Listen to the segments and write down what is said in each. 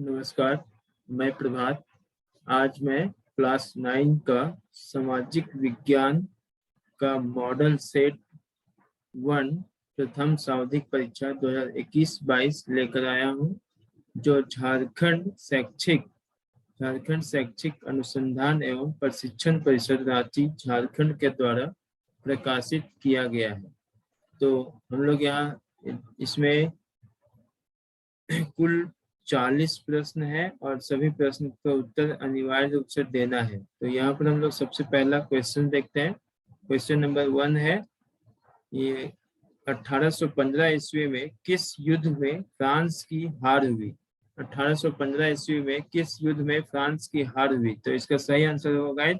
नमस्कार, मैं प्रभात। आज मैं क्लास 9 का सामाजिक विज्ञान का मॉडल सेट 1 प्रथम सावधिक परीक्षा 2021-22 लेकर आया हूं, जो झारखंड शैक्षिक अनुसंधान एवं प्रशिक्षण परिषद रांची झारखंड के द्वारा प्रकाशित किया गया है। तो हम लोग यहाँ इसमें कुल 40 प्रश्न है और सभी प्रश्न का उत्तर अनिवार्य रूप से देना है। तो यहाँ पर हम लोग सबसे पहला क्वेश्चन देखते हैं। क्वेश्चन नंबर 1 है, ये 1815 ईस्वी में किस युद्ध में फ्रांस की हार हुई? 1815 ईस्वी में किस युद्ध में फ्रांस की हार हुई? तो इसका सही आंसर होगा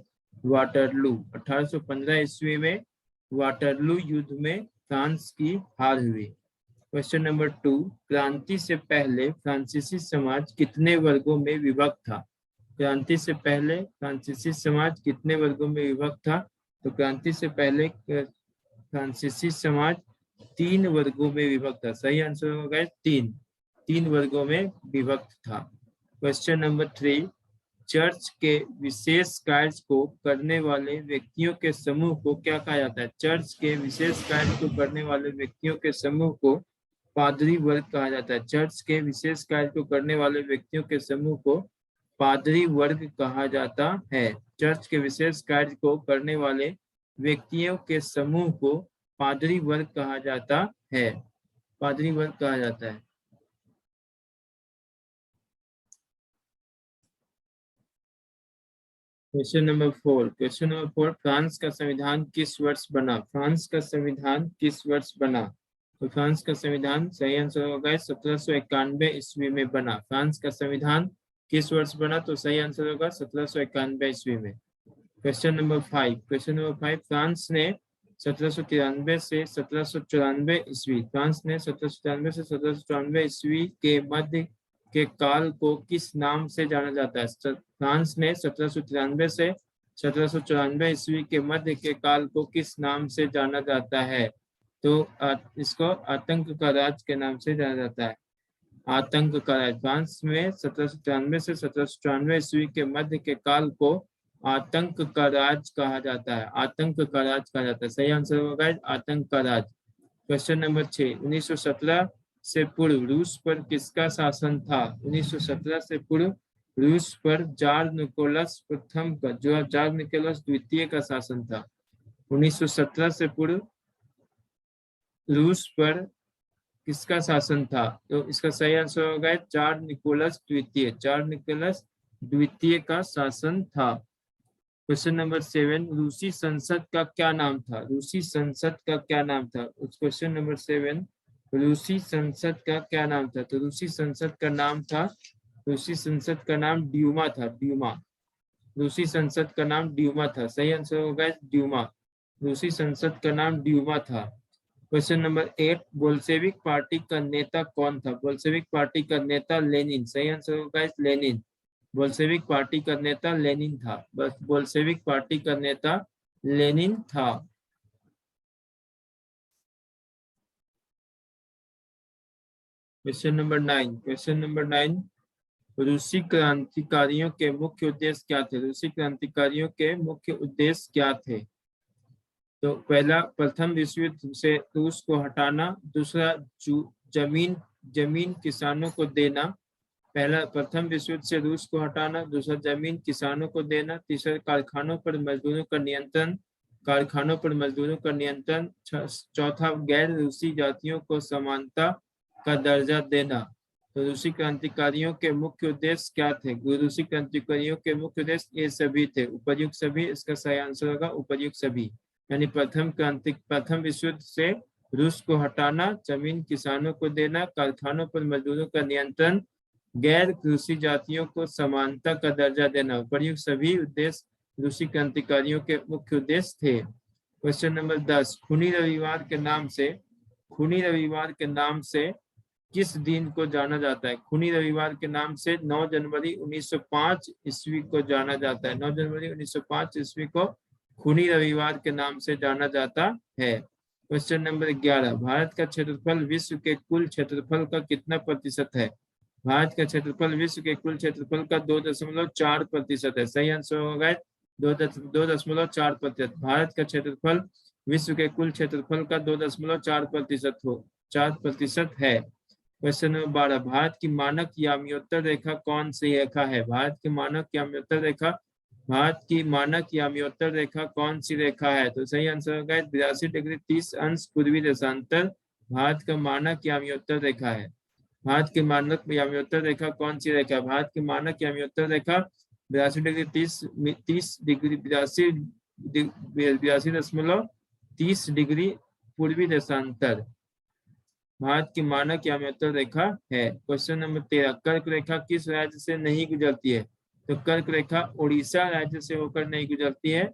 वाटरलू। 1815 ईस्वी में वाटरलू युद्ध में फ्रांस की हार हुई। क्वेश्चन नंबर 2, क्रांति से पहले फ्रांसीसी समाज कितने वर्गों में विभक्त था? क्रांति से पहले फ्रांसीसी समाज कितने वर्गों में विभक्त था? तो क्रांति से पहले फ्रांसीसी समाज 3 वर्गों में विभक्त था। सही आंसर होगा 3 वर्गों में विभक्त था। क्वेश्चन नंबर 3, चर्च के विशेष कार्य को करने वाले व्यक्तियों के समूह को क्या कहा जाता है? चर्च के विशेष कार्य को करने वाले व्यक्तियों के समूह को पादरी वर्ग कहा जाता है। चर्च के विशेष कार्य को करने वाले व्यक्तियों के समूह को पादरी वर्ग कहा जाता है। चर्च के विशेष कार्य को करने वाले व्यक्तियों के समूह को पादरी वर्ग कहा जाता है। पादरी वर्ग कहा जाता है। क्वेश्चन नंबर 4, फ्रांस का संविधान किस वर्ष बना? फ्रांस का संविधान किस वर्ष बना? तो फ्रांस का संविधान सही आंसर होगा 1791 ईस्वी में बना। फ्रांस का संविधान किस वर्ष बना? तो सही आंसर होगा 1791 ईस्वी में। क्वेश्चन नंबर 5, फ्रांस ने 1793 से 1794 ईस्वी फ्रांस ने 1793 से 1794 ईस्वी के मध्य के काल को किस नाम से जाना जाता है? फ्रांस ने 1793 से 1794 ईस्वी के मध्य के काल को किस नाम से जाना जाता है? तो इसको आतंक का राज के नाम से जाना जाता है। आतंक का राज। फ्रांस में 1793 से 1794 ईस्वी के मध्य के काल को आतंक का राज कहा जाता है। आतंक का राज कहा जाता है। सही आंसर होगा आतंक का राज। क्वेश्चन नंबर 6, 1917 से पूर्व रूस पर किसका शासन था? 1917 से पूर्व रूस पर जार निकोलस प्रथम का, जो जार निकोलस द्वितीय का शासन था। 1917 से पूर्व रूस पर किसका शासन था? तो इसका सही आंसर होगा जार निकोलस द्वितीय। जार निकोलस द्वितीय का शासन था। क्वेश्चन नंबर 7, रूसी संसद का क्या नाम था? रूसी संसद का क्या नाम था? उस क्वेश्चन नंबर 7, रूसी संसद का क्या नाम था? तो रूसी संसद का नाम था, रूसी संसद का नाम ड्यूमा था। ड्यूमा। रूसी संसद का नाम ड्यूमा था। सही आंसर होगा ड्यूमा। रूसी संसद का नाम ड्यूमा था। क्वेश्चन नंबर 8, बोल्शेविक पार्टी का नेता कौन था? बोल्शेविक पार्टी का नेता लेनिन। सही आंसर होगा लेनिन। बोल्शेविक पार्टी का नेता लेनिन था। बस बोल्शेविक पार्टी का नेता लेनिन था। क्वेश्चन नंबर 9, रूसी क्रांतिकारियों के मुख्य उद्देश्य क्या थे? रूसी क्रांतिकारियों के मुख्य उद्देश्य क्या थे? तो पहला, प्रथम विश्व युद्ध से रूस को हटाना। दूसरा, जमीन किसानों को देना। पहला, प्रथम विश्व युद्ध से रूस को हटाना। दूसरा, जमीन किसानों को देना। तीसरा, कारखानों पर मजदूरों का नियंत्रण। चौथा, गैर रूसी जातियों को समानता का दर्जा देना। तो रूसी क्रांतिकारियों के मुख्य उद्देश्य क्या थे? रूसी क्रांतिकारियों के मुख्य उद्देश्य ये सभी थे। उपर्युक्त सभी, इसका सही आंसर होगा उपर्युक्त सभी। यानी प्रथम विश्व युद्ध से रूस को हटाना, जमीन किसानों को देना, कारखानों पर मजदूरों का नियंत्रण, गैर रूसी जातियों को समानता का दर्जा देना। उपर्युक्त सभी उद्देश्य रूसी क्रांतिकारियों के मुख्य उद्देश्य थे। क्वेश्चन नंबर 10, खूनी रविवार के नाम से किस दिन को जाना जाता है? खूनी रविवार के नाम से 9 जनवरी 1905 ईस्वी को जाना जाता है। 9 जनवरी 1905 ईस्वी को खूनी रविवार के नाम से जाना जाता है। क्वेश्चन नंबर 11, भारत का क्षेत्रफल विश्व के कुल क्षेत्रफल का कितना प्रतिशत है? भारत का क्षेत्रफल विश्व के कुल क्षेत्रफल का 2.4% है। सही आंसर होगा 2.4%। भारत का क्षेत्रफल विश्व के कुल क्षेत्रफल का 2.4% है। क्वेश्चन नंबर 12, भारत की मानक याम्योत्तर रेखा कौन सी रेखा है? भारत की मानक याम्योत्तर रेखा, भारत की मानक याम्योत्तर रेखा कौन सी रेखा है? तो सही आंसर होगा 82 डिग्री 30 अंश पूर्वी देशांतर भारत का मानक याम्योत्तर रेखा है। भारत की मानक याम्योत्तर रेखा कौन सी रेखा? भारत की मानक याम्योत्तर रेखा 82 डिग्री 30 डिग्री 82.30 डिग्री पूर्वी देशांतर भारत की मानक याम्योत्तर रेखा है। क्वेश्चन नंबर 13, कर्क रेखा किस राज्य से नहीं गुजरती है? तो कर्क रेखा उड़ीसा राज्य से होकर नहीं गुजरती है।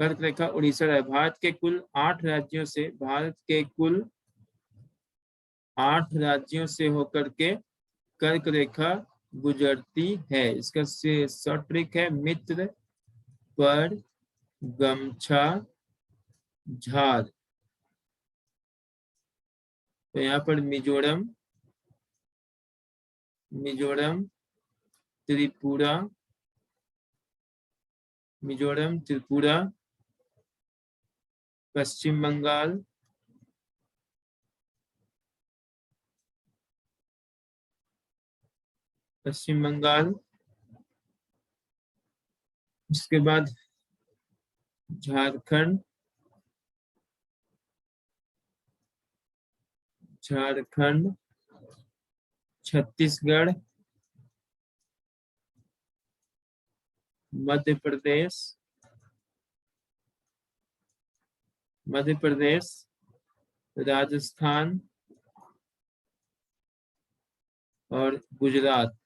कर्क रेखा उड़ीसा राज्य, भारत के कुल 8 राज्यों से, भारत के कुल 8 राज्यों से होकर के कर्क रेखा गुजरती है। इसका शॉर्ट ट्रिक है मित्र, पर, गमछा, झार। तो यहाँ पर मिजोरम, त्रिपुरा, पश्चिम बंगाल, उसके बाद झारखंड, छत्तीसगढ़, मध्य प्रदेश, राजस्थान और गुजरात।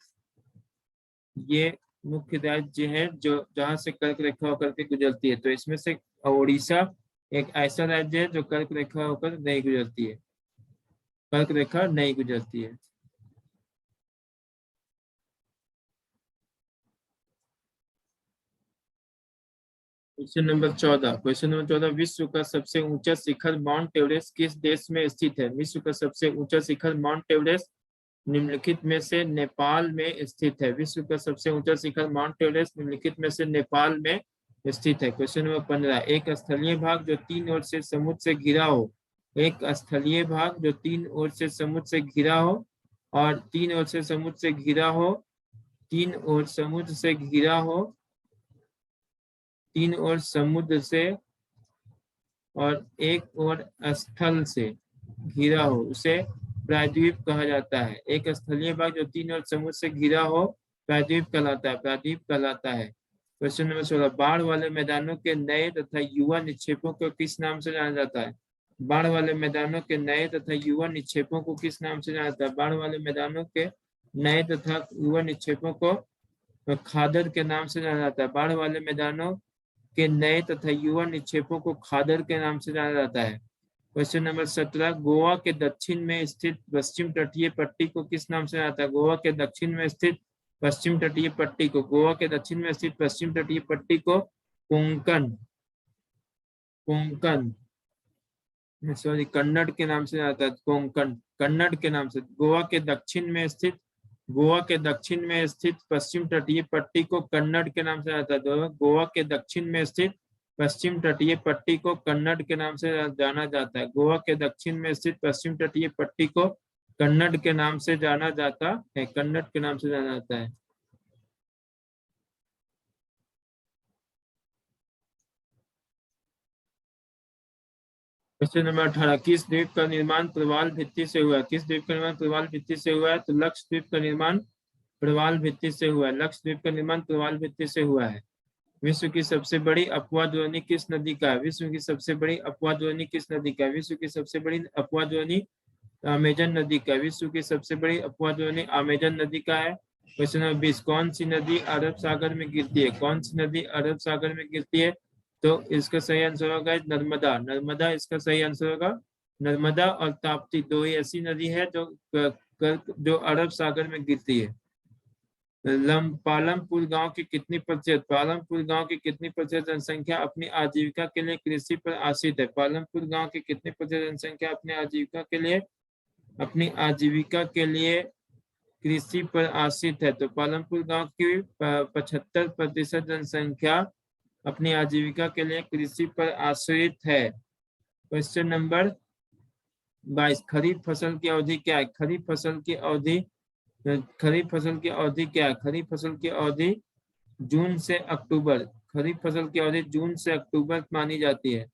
ये मुख्य राज्य है जो जहां से कर्क रेखा होकर के गुजरती है। तो इसमें से उड़ीसा एक ऐसा राज्य है जो कर्क रेखा होकर नहीं गुजरती है, कर्क रेखा नहीं गुजरती है। क्वेश्चन नंबर 14, विश्व का सबसे ऊंचा शिखर माउंट एवरेस्ट किस देश में स्थित है? विश्व का सबसे ऊंचा शिखर माउंट एवरेस्ट निम्नलिखित में से नेपाल में स्थित है। विश्व का सबसे ऊंचा शिखर माउंट एवरेस्ट निम्नलिखित में से नेपाल में स्थित है। क्वेश्चन नंबर 15, एक स्थलीय भाग जो 3 ओर से समुद्र से घिरा हो, एक स्थलीय भाग जो 3 ओर से समुद्र से घिरा हो और 3 ओर से समुद्र से घिरा हो, 3 ओर समुद्र से घिरा हो, 3 ओर समुद्र से और एक ओर स्थल से घिरा हो, उसे प्रायद्वीप कहा जाता है। एक स्थलीय भाग जो 3 ओर समुद्र से घिरा हो प्रायद्वीप कहलाता है। क्वेश्चन नंबर 16, बाढ़ वाले मैदानों के नए तथा युवा निक्षेपों को किस नाम से जाना जाता है? बाढ़ वाले मैदानों के नए तथा युवा निक्षेपों को किस नाम से जाना जाता है? बाढ़ वाले मैदानों के नए तथा युवा निक्षेपों को खादर के नाम से जाना जाता है। बाढ़ वाले मैदानों के नए तथा युवा निक्षेपों को खादर के नाम से जाना जाता है। क्वेश्चन नंबर 17, गोवा के दक्षिण में स्थित पश्चिम तटीय पट्टी को किस नाम से जाना जाता है? गोवा के दक्षिण में स्थित पश्चिम तटीय पट्टी को, गोवा के दक्षिण में स्थित पश्चिम तटीय पट्टी को कन्नड़ के नाम से जाना जाता है। कन्नड़ के नाम से। गोवा के दक्षिण में स्थित पश्चिम तटीय पट्टी को कन्नड़ के नाम से जाना जाता है। गोवा के दक्षिण में स्थित पश्चिम तटीय पट्टी को कन्नड़ के नाम से जाना जाता है। गोवा के दक्षिण में स्थित पश्चिम तटीय पट्टी को कन्नड़ के नाम से जाना जाता है। कन्नड़ के नाम से जाना जाता है। क्वेश्चन नंबर 18, किस द्वीप का निर्माण प्रवाल भित्ति से हुआ? किस द्वीप का निर्माण प्रवाल भित्ति से हुआ है? तो लक्षद्वीप का निर्माण प्रवाल भित्ति से हुआ है। लक्षद्वीप का निर्माण प्रवाल भित्ति से हुआ है। विश्व की सबसे बड़ी अपवाह ध्वनि किस नदी का है? विश्व की सबसे बड़ी अपवाह ध्वनि किस नदी का है? विश्व की सबसे बड़ी अपवाह ध्वनि अमेजन नदी का। विश्व की सबसे बड़ी अपवाह ध्वनि अमेजन नदी का है। क्वेश्चन नंबर 20, कौन सी नदी अरब सागर में गिरती है? कौन सी नदी अरब सागर में गिरती है? तो इसका सही आंसर होगा नर्मदा इसका सही आंसर होगा। नर्मदा और ताप्ती दो ही ऐसी नदी है जो अरब सागर में गिरती है। पालमपुर गांव की कितनी प्रतिशत जनसंख्या अपनी आजीविका के लिए कृषि पर आश्रित है? पालमपुर गांव की कितनी प्रतिशत जनसंख्या अपनी आजीविका के लिए कृषि पर आश्रित है। तो पालमपुर गांव की 75% जनसंख्या अपनी आजीविका के लिए कृषि पर आश्रित है। क्वेश्चन नंबर 22, खरीफ फसल की अवधि क्या है? खरीफ फसल की अवधि क्या है? खरीफ फसल की अवधि जून से अक्टूबर। खरीफ फसल की अवधि जून से अक्टूबर मानी जाती है।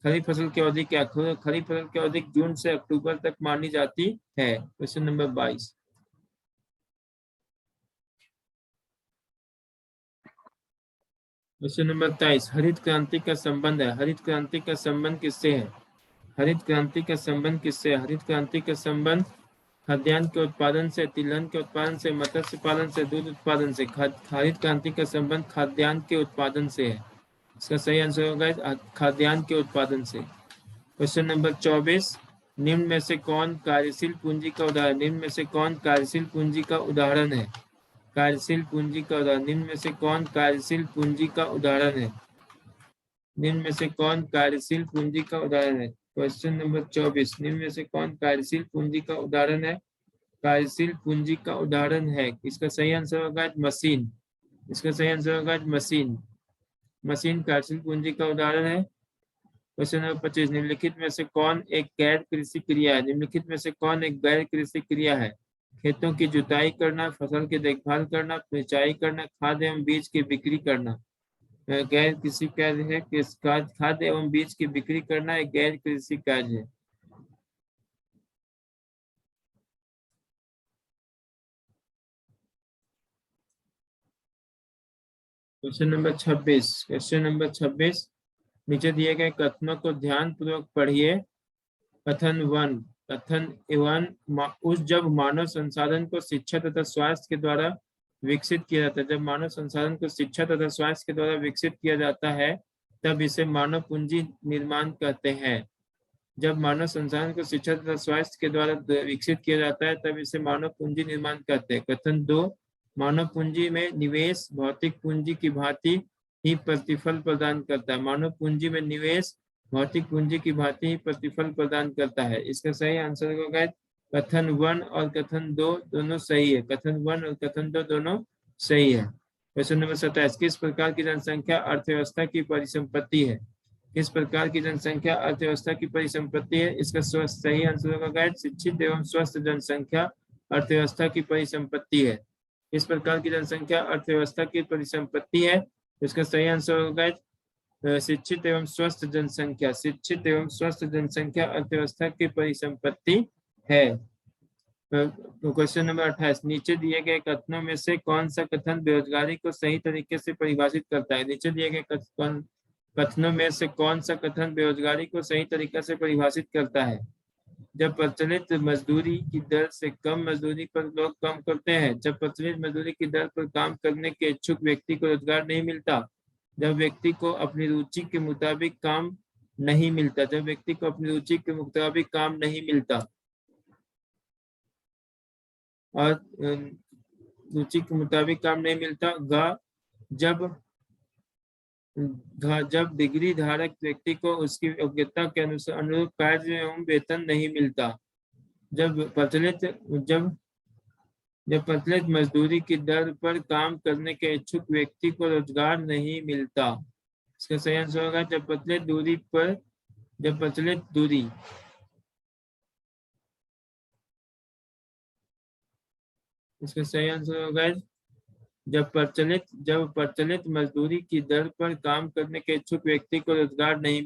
खरीफ फसल की अवधि क्या? खरीफ फसल की अवधि जून से अक्टूबर तक मानी जाती है। Question number 22। क्वेश्चन नंबर 23, हरित क्रांति का संबंध है। हरित क्रांति का संबंध किससे है? हरित क्रांति का संबंध किससे है? हरित क्रांति का संबंध खाद्यान्न के उत्पादन से, तिलहन के उत्पादन से, मत्स्य पालन से, दूध उत्पादन से। हरित क्रांति का संबंध खाद्यान्न के उत्पादन से है। इसका सही आंसर होगा खाद्यान्न के उत्पादन से। क्वेश्चन नंबर 24, निम्न में से कौन कार्यशील पूंजी का उदाहरण? निम्न में से कौन कार्यशील पूंजी का उदाहरण है? कार्यशील पूंजी का उदाहरण। निम्न में से कौन कार्यशील पूंजी का उदाहरण है? निम्न में से कौन कार्यशील पूंजी का उदाहरण है? क्वेश्चन नंबर 24, निम्न में से कौन कार्यशील पूंजी का उदाहरण है? कार्यशील पूंजी का उदाहरण है। इसका सही आंसर होगा मशीन। इसका सही आंसर होगा मशीन। मशीन कार्यशील पूंजी का उदाहरण है। क्वेश्चन नंबर 25, निम्नलिखित में से कौन एक गैर कृषि क्रिया है? निम्नलिखित में से कौन एक गैर कृषि क्रिया है? खेतों की जुताई करना, फसल की देखभाल करना, सिंचाई करना, खाद एवं बीज की बिक्री करना। गैर कृषि कार्य है किस खाद एवं बीज की बिक्री करना एक गैर कृषि कार्य है। Question number 26। क्वेश्चन नंबर 26, नीचे दिए गए कथनों को ध्यान पूर्वक पढ़िए। कथन 1, कथन 1, उस जब मानव संसाधन को शिक्षा तथा स्वास्थ्य के द्वारा विकसित किया जाता है। जब मानव संसाधन को शिक्षा तथा स्वास्थ्य के द्वारा विकसित किया जाता है तब इसे मानव पूंजी निर्माण कहते हैं। जब मानव संसाधन को शिक्षा तथा स्वास्थ्य के द्वारा विकसित किया जाता है तब इसे मानव पूंजी निर्माण कहते हैं। कथन 2, मानव पूंजी में निवेश भौतिक पूंजी की भांति ही प्रतिफल प्रदान करता है। मानव पूंजी में निवेश भौतिक पूंजी की भांति ही प्रतिफल प्रदान करता है। इसका सही आंसर होगा कथन 1 और कथन 2 दोनों सही है। कथन 1 और कथन 2 दोनों सही है। क्वेश्चन नंबर 27, किस प्रकार की जनसंख्या अर्थव्यवस्था की परिसंपत्ति है? किस प्रकार की जनसंख्या अर्थव्यवस्था की परिसंपत्ति है? इसका सही आंसर होगा शिक्षित एवं स्वस्थ जनसंख्या अर्थव्यवस्था की परिसंपत्ति है। इस प्रकार की जनसंख्या अर्थव्यवस्था की परिसंपत्ति है। इसका सही आंसर होगा शिक्षित एवं स्वस्थ जनसंख्या। शिक्षित एवं स्वस्थ जनसंख्या अर्थव्यवस्था की परिसंपत्ति है। क्वेश्चन नंबर 28, नीचे दिए गए कथनों में से कौन सा कथन बेरोजगारी को सही तरीके से परिभाषित करता है? नीचे दिए गए कथनों में से कौन सा कथन बेरोजगारी को सही तरीके से परिभाषित करता है? जब प्रचलित मजदूरी की दर से कम मजदूरी पर लोग काम करते हैं। जब प्रचलित मजदूरी की दर पर काम करने के इच्छुक व्यक्ति को रोजगार नहीं मिलता। जब व्यक्ति को अपनी रुचि के मुताबिक काम नहीं मिलता। जब व्यक्ति को अपनी रुचि के मुताबिक काम नहीं मिलता और रुचि के मुताबिक काम नहीं मिलता। जब डिग्री धारक व्यक्ति को उसकी योग्यता के अनुसार अनुरूप कार्य एवं वेतन नहीं मिलता। जब प्रचलित मजदूरी की दर पर काम करने के इच्छुक व्यक्ति को रोजगार नहीं मिलता। इसका सही आंसर होगा जब प्रचलित दूरी। इसका सही आंसर होगा जब प्रचलित मजदूरी की दर पर काम करने के इच्छुक व्यक्ति को रोजगार नहीं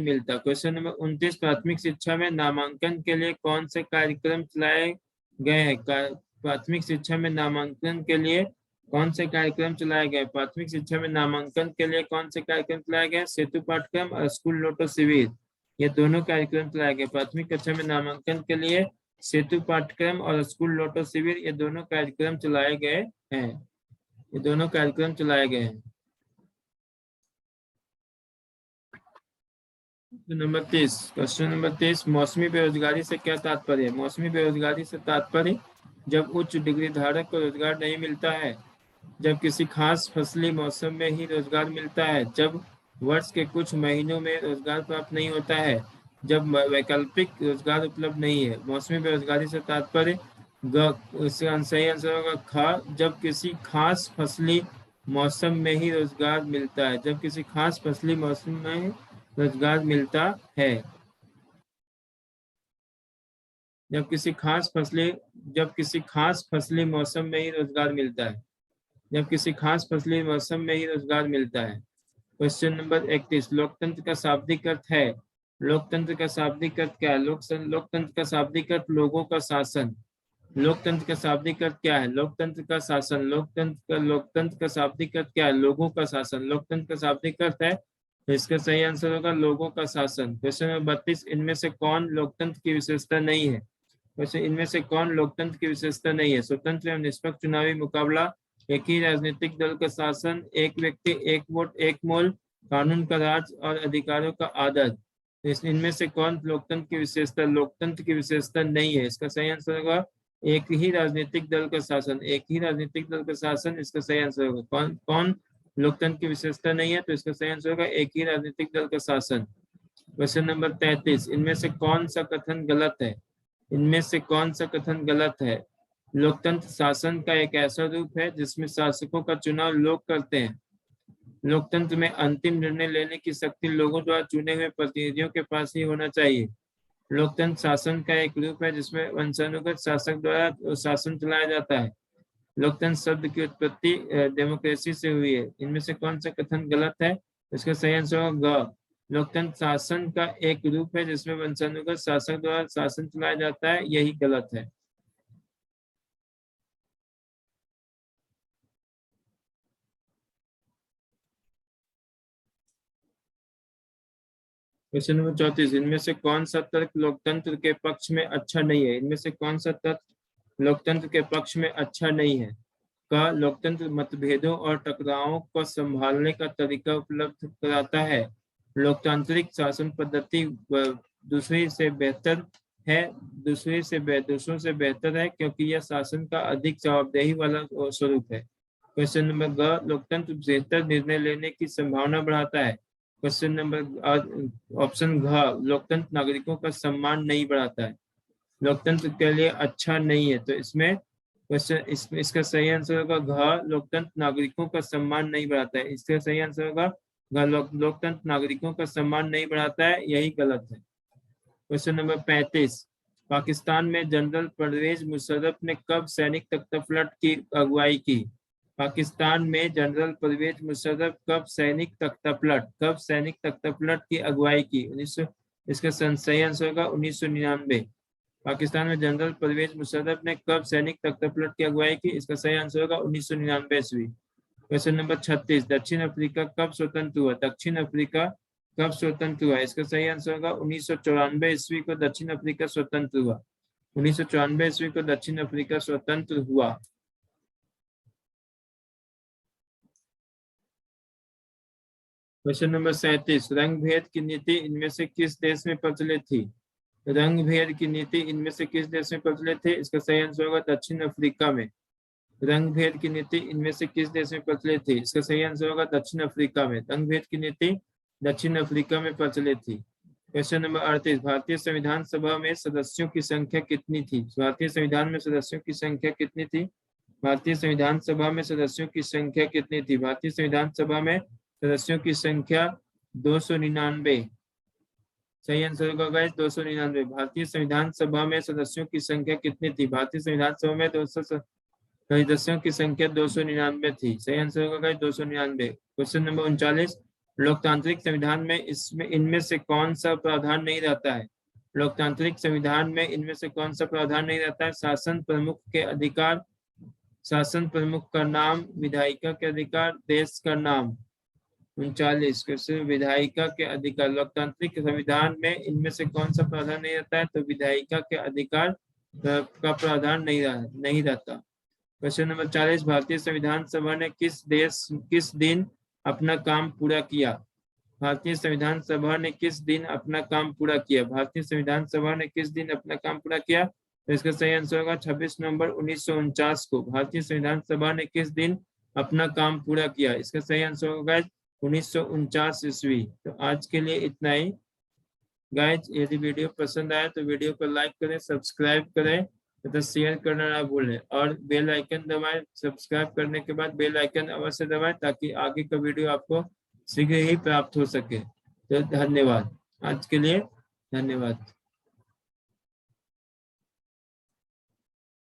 मिलता। क्वेश्चन नंबर 29, प्राथमिक शिक्षा में नामांकन के लिए कौन से कार्यक्रम चलाए गए हैं? प्राथमिक शिक्षा में नामांकन के लिए कौन से कार्यक्रम चलाए गए? प्राथमिक शिक्षा में नामांकन के लिए कौन से कार्यक्रम चलाए गए? सेतु पाठ्यक्रम और स्कूल लोटो शिविर, ये दोनों कार्यक्रम चलाए गए। प्राथमिक कक्षा में नामांकन के लिए सेतु पाठ्यक्रम और स्कूल लोटो शिविर, ये दोनों कार्यक्रम चलाए गए हैं। क्वेश्चन नंबर 30, मौसमी बेरोजगारी से क्या तात्पर्य है? मौसमी बेरोजगारी से तात्पर्य जब उच्च डिग्री धारक को रोजगार नहीं मिलता है। जब किसी खास फसली मौसम में ही रोजगार मिलता है। जब वर्ष के कुछ महीनों में रोजगार प्राप्त नहीं होता है। जब वैकल्पिक रोजगार उपलब्ध नहीं है। मौसमी बेरोजगारी से तात्पर्य इसका सही आंसर होगा ख, जब किसी खास फसली मौसम में ही रोजगार मिलता है। जब किसी खास फसली मौसम में रोजगार मिलता है। जब किसी खास फसली मौसम में ही रोजगार मिलता है। जब किसी खास फसली मौसम में ही रोजगार मिलता है। क्वेश्चन नंबर 31, लोकतंत्र का शाब्दिक अर्थ है। लोकतंत्र का शाब्दिक अर्थ क्या है? लोकतंत्र का शाब्दिक अर्थ लोगों का शासन। लोकतंत्र का शाब्दिक अर्थ क्या है? लोकतंत्र का शासन। लोकतंत्र का शाब्दिक अर्थ क्या है? लोगों का शासन। लोकतंत्र का शाब्दिक अर्थ है, तो इसका सही आंसर होगा लोगों का शासन। क्वेश्चन नंबर 32, इनमें से कौन लोकतंत्र की विशेषता नहीं है? वैसे इनमें से कौन लोकतंत्र की विशेषता नहीं है? स्वतंत्र एवं निष्पक्ष चुनावी मुकाबला, एक ही राजनीतिक दल का शासन, एक व्यक्ति एक वोट एक मोल, कानून का राज और अधिकारों का आदर। इनमें से कौन लोकतंत्र की विशेषता नहीं है? इसका सही आंसर होगा एक ही राजनीतिक दल का शासन। एक ही राजनीतिक दल का शासन इसका सही आंसर होगा। कौन कौन लोकतंत्र की विशेषता नहीं है? तो इसका सही आंसर होगा एक ही राजनीतिक दल का शासन। क्वेश्चन नंबर 33, इनमें से कौन सा कथन गलत है? इनमें से कौन सा कथन गलत है? लोकतंत्र शासन का एक ऐसा रूप है जिसमें शासकों का चुनाव लोग करते हैं। लोकतंत्र में अंतिम निर्णय लेने की शक्ति लोगों द्वारा चुने हुए प्रतिनिधियों के पास ही होना चाहिए। लोकतंत्र शासन का एक रूप है जिसमें वंशानुगत शासक द्वारा शासन चलाया जाता है। लोकतंत्र शब्द की उत्पत्ति डेमोक्रेसी से हुई है। इनमें से कौन सा कथन गलत है? इसका सही आंसर होगा ग। लोकतंत्र शासन का एक रूप है जिसमें वंशानुगत शासक द्वारा शासन चलाया जाता है, यही गलत है। क्वेश्चन नंबर 34, इनमें से कौन सा तर्क लोकतंत्र के पक्ष में अच्छा नहीं है? इनमें से कौन सा तर्क लोकतंत्र के पक्ष में अच्छा नहीं है? का लोकतंत्र मतभेदों और टकरावों को संभालने का तरीका उपलब्ध कराता है। लोकतांत्रिक शासन पद्धति दूसरी से बेहतर है दूसरों से बेहतर है क्योंकि यह शासन का अधिक जवाबदेही वाला स्वरूप है। क्वेश्चन नंबर ग, लोकतंत्र बेहतर निर्णय लेने की संभावना बढ़ाता है। क्वेश्चन नंबर ऑप्शन घ, लोकतंत्र नागरिकों का सम्मान नहीं बढ़ाता है। लोकतंत्र के लिए अच्छा नहीं है, तो इसमें क्वेश्चन इसका सही आंसर होगा घ, लोकतंत्र नागरिकों का सम्मान नहीं बढ़ाता है। इसका सही आंसर होगा घ, लोकतंत्र नागरिकों का सम्मान नहीं बढ़ाता है, यही गलत है। क्वेश्चन नंबर 35, पाकिस्तान में जनरल परवेज मुशर्रफ ने कब सैनिक तख्तापलट की अगुवाई की? पाकिस्तान में जनरल परवेज मुशर्रफ कब सैनिक तख्तापलट की अगुवाई की? 1900। इसका सही आंसर होगा 1999। पाकिस्तान में जनरल परवेज मुशर्रफ ने कब सैनिक तख्तापलट की अगुवाई की? इसका सही आंसर होगा 1999 ईस्वी। क्वेश्चन नंबर 36, दक्षिण अफ्रीका कब स्वतंत्र हुआ? दक्षिण अफ्रीका कब स्वतंत्र हुआ? इसका सही आंसर होगा 1994 ईस्वी को दक्षिण अफ्रीका स्वतंत्र हुआ। 1994 ईस्वी को दक्षिण अफ्रीका स्वतंत्र हुआ। क्वेश्चन नंबर 37, रंग भेद की नीति इनमें से किस देश में प्रचलित थी? रंग भेद की नीति इनमें से किस देश में प्रचलित थी? इसका सही आंसर होगा दक्षिण अफ्रीका में। रंग भेद की नीति इनमें से किस देश में प्रचलित थी? इसका सही आंसर होगा दक्षिण अफ्रीका में। रंग भेद की नीति दक्षिण अफ्रीका में प्रचलित थी। क्वेश्चन नंबर 38, भारतीय संविधान सभा में सदस्यों की संख्या कितनी थी? भारतीय संविधान में सदस्यों की संख्या कितनी थी? भारतीय संविधान सभा में सदस्यों की संख्या कितनी थी? भारतीय संविधान सभा में सदस्यों की संख्या 299। सही आंसर होगा गाइस 299। भारतीय संविधान सभा में सदस्यों की संख्या कितनी थी? भारतीय संविधान सभा में सदस्यों की संख्या 299 थी। सही आंसर होगा गाइस 299। क्वेश्चन नंबर 39, लोकतांत्रिक संविधान में इनमें से कौन सा प्रावधान नहीं रहता है? लोकतांत्रिक संविधान में इनमें से कौन सा प्रावधान नहीं रहता है? शासन प्रमुख के अधिकार, शासन प्रमुख का नाम, विधायिका के अधिकार, देश का नाम। 39, क्वेश्चन विधायिका के अधिकार। लोकतांत्रिक संविधान में इनमें से कौन सा प्रावधान नहीं रहता है? तो विधायिका के अधिकार का प्रावधान नहीं रहता। क्वेश्चन नंबर 40, भारतीय संविधान सभा ने किस दिन अपना काम पूरा किया? भारतीय संविधान सभा ने किस दिन अपना काम पूरा किया? भारतीय संविधान सभा ने किस दिन अपना काम पूरा किया? तो इसका सही आंसर होगा 26 नवंबर 1949 को। भारतीय संविधान सभा ने किस दिन अपना काम पूरा किया? इसका सही आंसर होगा 1949 ईस्वी। तो आज के लिए इतना ही। गाइज यदि वीडियो पसंद आए तो वीडियो को लाइक करें, सब्सक्राइब करें तथा शेयर करना ना भूलें और बेल आइकन दबाएं। सब्सक्राइब करने के बाद बेल आइकन अवश्य दबाएं ताकि आगे का वीडियो आपको शीघ्र ही प्राप्त हो सके। तो धन्यवाद, आज के लिए धन्यवाद।